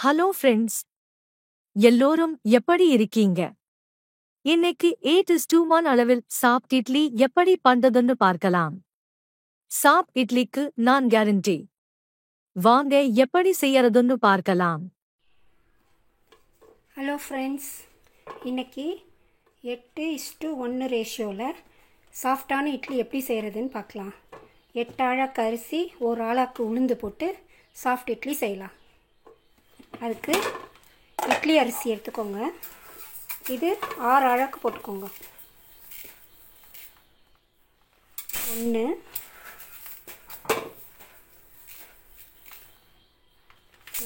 Hello friends, எல்லோரும் எப்படி இருக்கீங்க? இன்னைக்கு 8:1 அளவில் சாப் இட்லி எப்படி பண்றதுன்னு பார்க்கலாம். சாப் இட்லிக்கு நான் கேரண்டி. வாங்க எப்படி செய்யறதுன்னு பார்க்கலாம். ஹலோ ஃப்ரெண்ட்ஸ், இன்னைக்கு 8:1 ரேஷியோவில் சாஃப்டான இட்லி எப்படி செய்கிறதுன்னு பார்க்கலாம். 8 ஆழாக்கு அரிசி, 1 ஆழாக்கு உளுந்து போட்டு சாஃப்ட் இட்லி செய்யலாம். அதுக்கு இட்லி அரிசி எடுத்துக்கோங்க. இது 6 ஆழாக்கு போட்டுக்கோங்க. 1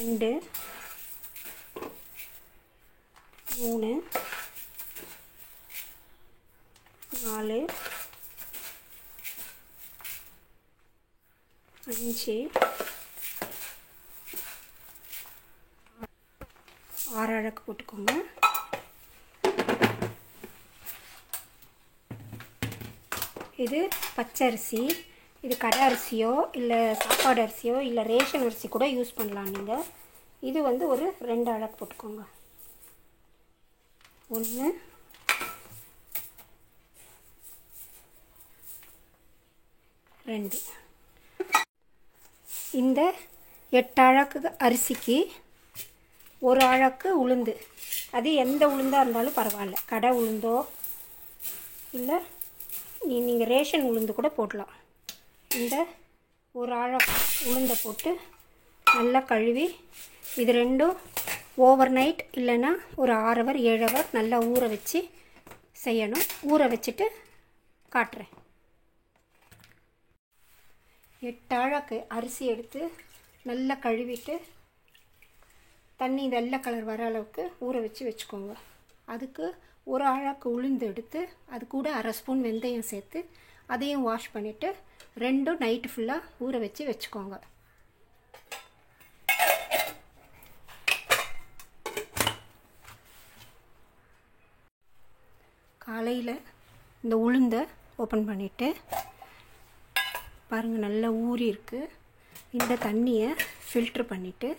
2 3 4 5 6 ஆழாக்கு போட்டுக்கோங்க. இது பச்சரிசி. இது கடை அரிசியோ இல்லை சாப்பாடு அரிசியோ இல்லை ரேஷன் அரிசி கூட யூஸ் பண்ணலாம் நீங்கள். இது வந்து ஒரு 2 ஆழாக்கு போட்டுக்கோங்க. 1 2. இந்த 8 ஆழாக்கு அரிசிக்கு 1 ஆழாக்கு உளுந்து. அது எந்த உளுந்தாக இருந்தாலும் பரவாயில்ல. கடை உளுந்தோ இல்லை நீங்கள் ரேஷன் உளுந்து கூட போடலாம். இந்த 1 ஆழாக்கு உளுந்தை போட்டு நல்லா கழுவி, இது ரெண்டும் ஓவர் நைட் இல்லைன்னா ஒரு 6 ஹவர் 7 ஹவர் நல்லா ஊற வச்சு செய்யணும். ஊற வச்சுட்டு காட்டுறேன். 8 ஆழாக்கு அரிசி எடுத்து நல்லா கழுவிட்டு தண்ணி வெள்ளை கலர் வர அளவுக்கு ஊற வச்சு வச்சுக்கோங்க. அதுக்கு 1 ஆழாக்கு உளுந்து எடுத்து அது கூட 1/2 ஸ்பூன் வெந்தயம் சேர்த்து அதையும் வாஷ் பண்ணிவிட்டு ரெண்டும் நைட்டு ஃபுல்லாக ஊற வச்சு வச்சுக்கோங்க. காலையில் இந்த உளுந்தை ஓப்பன் பண்ணிவிட்டு பாருங்கள், நல்லா ஊறி இருக்குது. இந்த தண்ணியை ஃபில்ட்ரு பண்ணிவிட்டு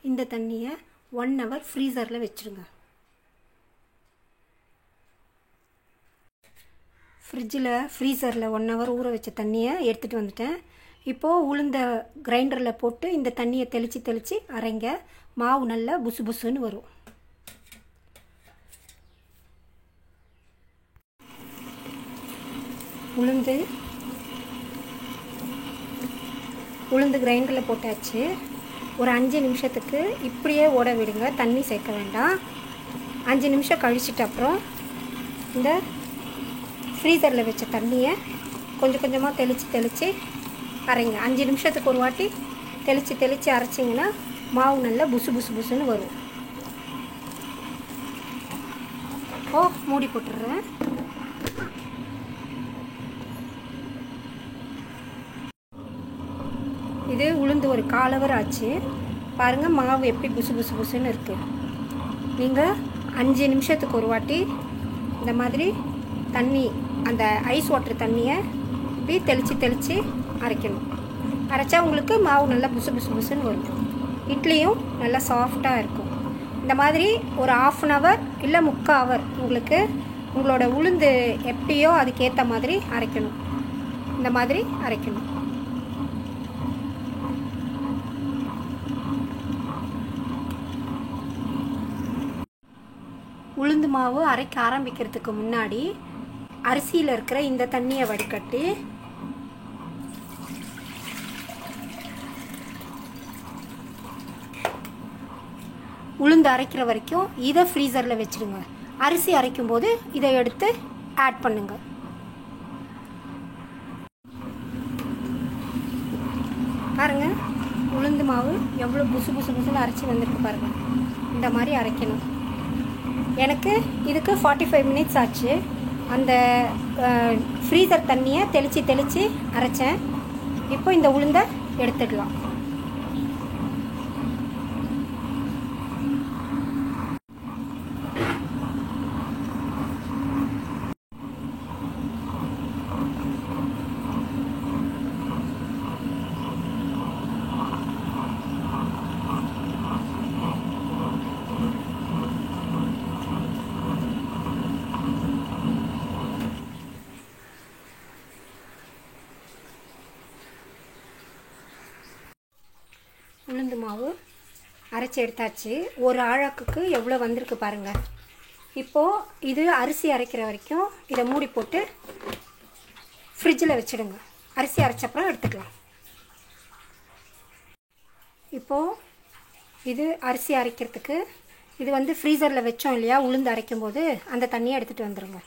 இந்த தண்ணியை 1 ஹவர் ஃப்ரீசரில் வச்சுருங்க. ஃப்ரீசரில் 1 ஹவர் ஊற வச்ச தண்ணியை எடுத்துகிட்டு வந்துட்டேன். இப்போது உளுந்த கிரைண்டரில் போட்டு இந்த தண்ணியை தெளித்து அரைங்க. மாவு நல்லா புசு புசுன்னு வரும். உளுந்து கிரைண்டரில் போட்டாச்சு. ஒரு 5 நிமிஷத்துக்கு இப்படியே ஓட விடுங்க, தண்ணி சேர்க்க வேண்டாம். 5 நிமிஷம் கழிச்சிட்டு அப்புறம் இந்த ஃப்ரீசரில் வச்ச தண்ணியை கொஞ்சம் கொஞ்சமாக தெளித்து அரைங்க. 5 நிமிஷத்துக்கு ஒரு வாட்டி தெளித்து அரைச்சிங்கன்னா மாவு நல்லா புசு புசுன்னு வரும். மூடி போட்டுடுறேன். இது உளுந்து ஒரு 1/4 ஹவர் ஆச்சு. பாருங்கள், மாவு எப்படி புசு புசுன்னு இருக்குது. நீங்கள் 5 நிமிஷத்துக்கு ஒரு வாட்டி இந்த மாதிரி தண்ணி, அந்த ஐஸ் வாட்டர் தண்ணியை இப்படி தெளித்து அரைக்கணும். அரைச்சா உங்களுக்கு மாவு நல்லா புசு புசுன்னு வரும். இட்லியும் நல்லா சாஃப்டாக இருக்கும். இந்த மாதிரி ஒரு 1/2 ஹவர் இல்லை 3/4 ஹவர் உங்களுக்கு உங்களோட உளுந்து எப்படியோ அதுக்கேற்ற மாதிரி அரைக்கணும். இந்த மாதிரி அரைக்கணும். உளுந்து மாவு அரைக்க ஆரம்பிக்கிறதுக்கு முன்னாடி அரிசியில் இருக்கிற இந்த தண்ணியை வடிகட்டி உளுந்து அரைக்கிற வரைக்கும் இதை ஃப்ரீசரில் வச்சுருங்க. அரிசி அரைக்கும் போது இதை எடுத்து ஆட் பண்ணுங்க. பாருங்கள், உளுந்து மாவு எவ்வளோ புசுன்னு அரைச்சி வந்திருக்கு பாருங்கள். இந்த மாதிரி அரைக்கணும். எனக்கு இதுக்கு 45 மினிட்ஸ் ஆச்சு. அந்த ஃப்ரீசர் தண்ணியை தெளித்து அரைச்சேன். இப்போ இந்த உளுந்தை எடுத்துடலாம். உளுந்து மாவு அரைச்சி எடுத்தாச்சு. ஒரு ஆழாக்குக்கு எவ்வளோ வந்திருக்கு பாருங்கள். இப்போது இது அரிசி அரைக்கிற வரைக்கும் இதை மூடி போட்டு ஃப்ரிட்ஜில் வச்சுடுங்க. அரிசி அரைச்சப்புறம் எடுத்துக்கலாம். இப்போது இது அரிசி அரைக்கிறதுக்கு இது வந்து ஃப்ரீசரில் வச்சோம் இல்லையா, உளுந்து அரைக்கும் போது அந்த தண்ணியை எடுத்துகிட்டு வந்துடுங்க.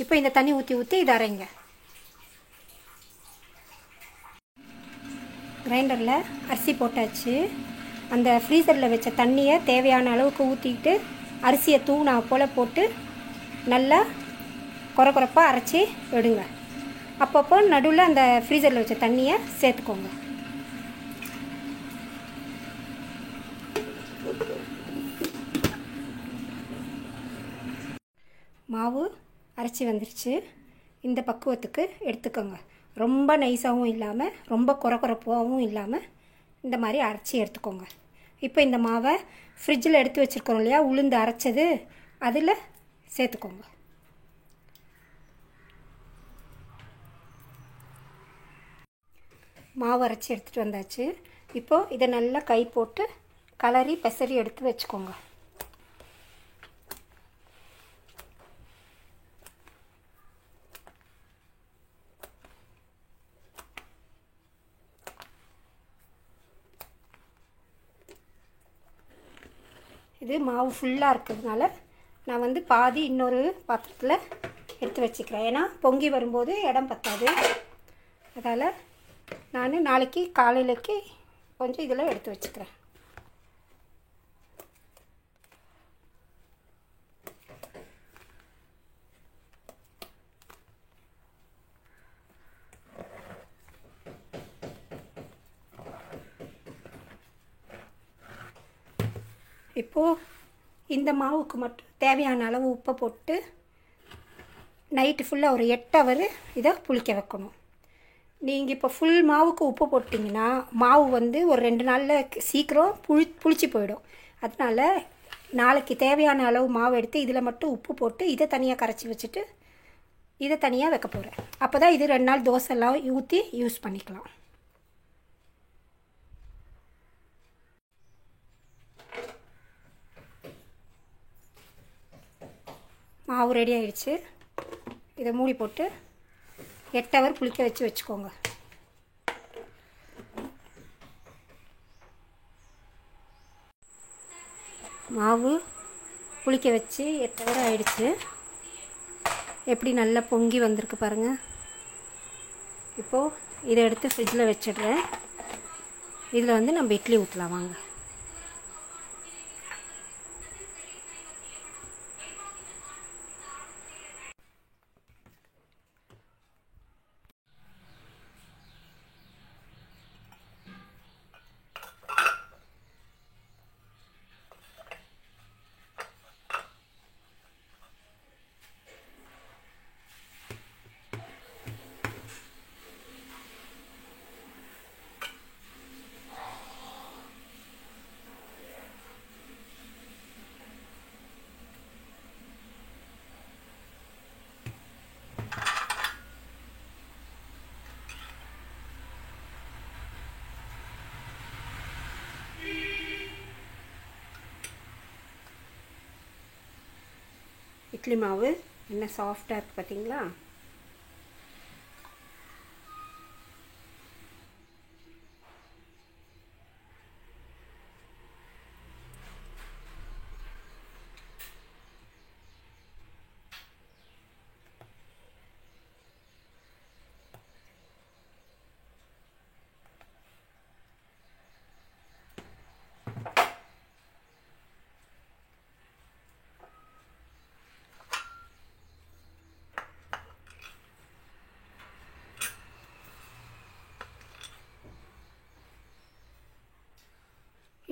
இப்போ இந்த தண்ணி ஊற்றி ஊற்றி இதை அரைங்க. கிரைண்டரில் அரிசி போட்டாச்சு. அந்த ஃப்ரீசரில் வச்ச தண்ணியை தேவையான அளவுக்கு ஊற்றிக்கிட்டு அரிசியை தூணா போல் போட்டு நல்லா கொரப்பாக அரைச்சி எடுங்க. அப்பப்போ நடுவில் அந்த ஃப்ரீசரில் வச்ச தண்ணியை சேர்த்துக்கோங்க. மாவு அரைச்சி வந்துருச்சு. இந்த பக்குவத்துக்கு எடுத்துக்கோங்க. ரொம்ப நைஸாகவும் இல்லாமல் ரொம்ப கொரப்பாகவும் இல்லாமல் இந்த மாதிரி அரைச்சி எடுத்துக்கோங்க. இப்போ இந்த மாவை ஃப்ரிட்ஜில் எடுத்து வச்சுருக்கோம் இல்லையா, உளுந்து அரைச்சது, அதில் சேர்த்துக்கோங்க. மாவு அரைச்சி எடுத்துகிட்டு வந்தாச்சு. இப்போது இதை நல்லா கை போட்டு கலரி பெசரி எடுத்து வச்சுக்கோங்க. இது மாவு ஃபுல்லாக இருக்கிறதுனால நான் வந்து பாதி இன்னொரு பாத்திரத்தில் எடுத்து வச்சுக்கிறேன். ஏன்னா பொங்கி வரும்போது இடம் பத்தாது. அதால் நான் நாளைக்கு காலையிலக்கு கொஞ்சம் இதில் எடுத்து வச்சுக்கிறேன். இப்போது இந்த மாவுக்கு மட்டும் தேவையான அளவு உப்பை போட்டு நைட்டு ஃபுல்லாக ஒரு 8 ஹவர் இதை புளிக்க வைக்கணும். நீங்கள் இப்போ ஃபுல் மாவுக்கு உப்பு போட்டிங்கன்னா மாவு வந்து ஒரு 2 நாளில் சீக்கிரம் புளிச்சு போயிடும். அதனால் நாளைக்கு தேவையான அளவு மாவு எடுத்து இதில் மட்டும் உப்பு போட்டு இதை தனியாக கரைச்சி வச்சுட்டு இதை தனியாக வைக்க போகிறேன். அப்போ தான் இது 2 நாள் தோசைலாம் ஊற்றி யூஸ் பண்ணிக்கலாம். மாவு ரெடி ஆயிடுச்சு. இதை மூடி போட்டு 8 ஹவர் புளிக்க வச்சுக்கோங்க. மாவு புளிக்க வச்சு 8 ஹவர் ஆயிடுச்சு. எப்படி நல்லா பொங்கி வந்திருக்கு பாருங்கள். இப்போது இதை எடுத்து ஃப்ரிட்ஜில் வச்சிடுறேன். இதில் வந்து நம்ம இட்லி ஊற்றலாம் வாங்க. இட்லி மாவு என்ன சாஃப்டாக இருக்குது பார்த்தீங்களா?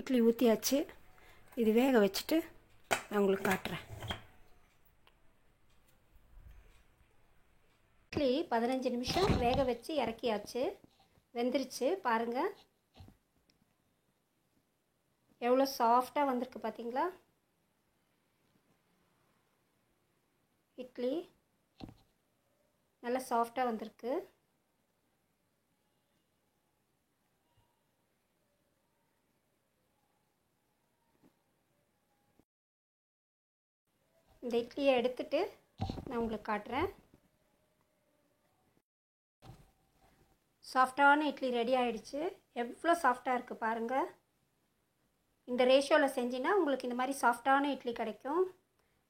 இட்லி ஊற்றியாச்சு. இது வேக வச்சுட்டு நான் உங்களுக்கு காட்டுறேன். இட்லி 15 நிமிஷம் வேக வச்சு இறக்கியாச்சு. வெந்துருச்சு பாருங்கள். எவ்வளோ சாஃப்டாக வந்திருக்கு பார்த்தீங்களா? இட்லி நல்லா சாஃப்டாக வந்திருக்கு. இந்த இட்லியை எடுத்துட்டு நான் உங்களுக்கு காட்டுறேன். சாஃப்டான இட்லி ரெடி ஆகிடுச்சு. எவ்வளோ சாஃப்டாக இருக்குது பாருங்கள். இந்த ரேஷியோவில் செஞ்சின்னா உங்களுக்கு இந்த மாதிரி சாஃப்டான இட்லி கிடைக்கும்.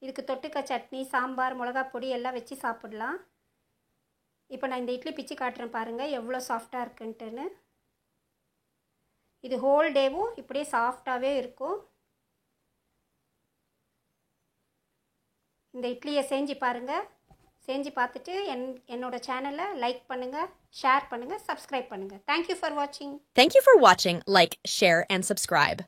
இதுக்கு தொட்டுக்க சட்னி, சாம்பார், மிளகா பொடி எல்லாம் வச்சு சாப்பிடலாம். இப்போ நான் இந்த இட்லி பிச்சு காட்டுறேன் பாருங்கள் எவ்வளோ சாஃப்டாக இருக்குன்ட்டுன்னு. இது ஹோல் டேவும் இப்படியே சாஃப்டாகவே இருக்கும். இந்த இட்லியை செஞ்சு பாருங்கள். செஞ்சு பார்த்துட்டு என்னோட சேனலை லைக் பண்ணுங்கள், ஷேர் பண்ணுங்கள், சப்ஸ்கிரைப் பண்ணுங்கள். தேங்க்யூ ஃபார் வாட்சிங். Thank you for watching. Like, share, and subscribe.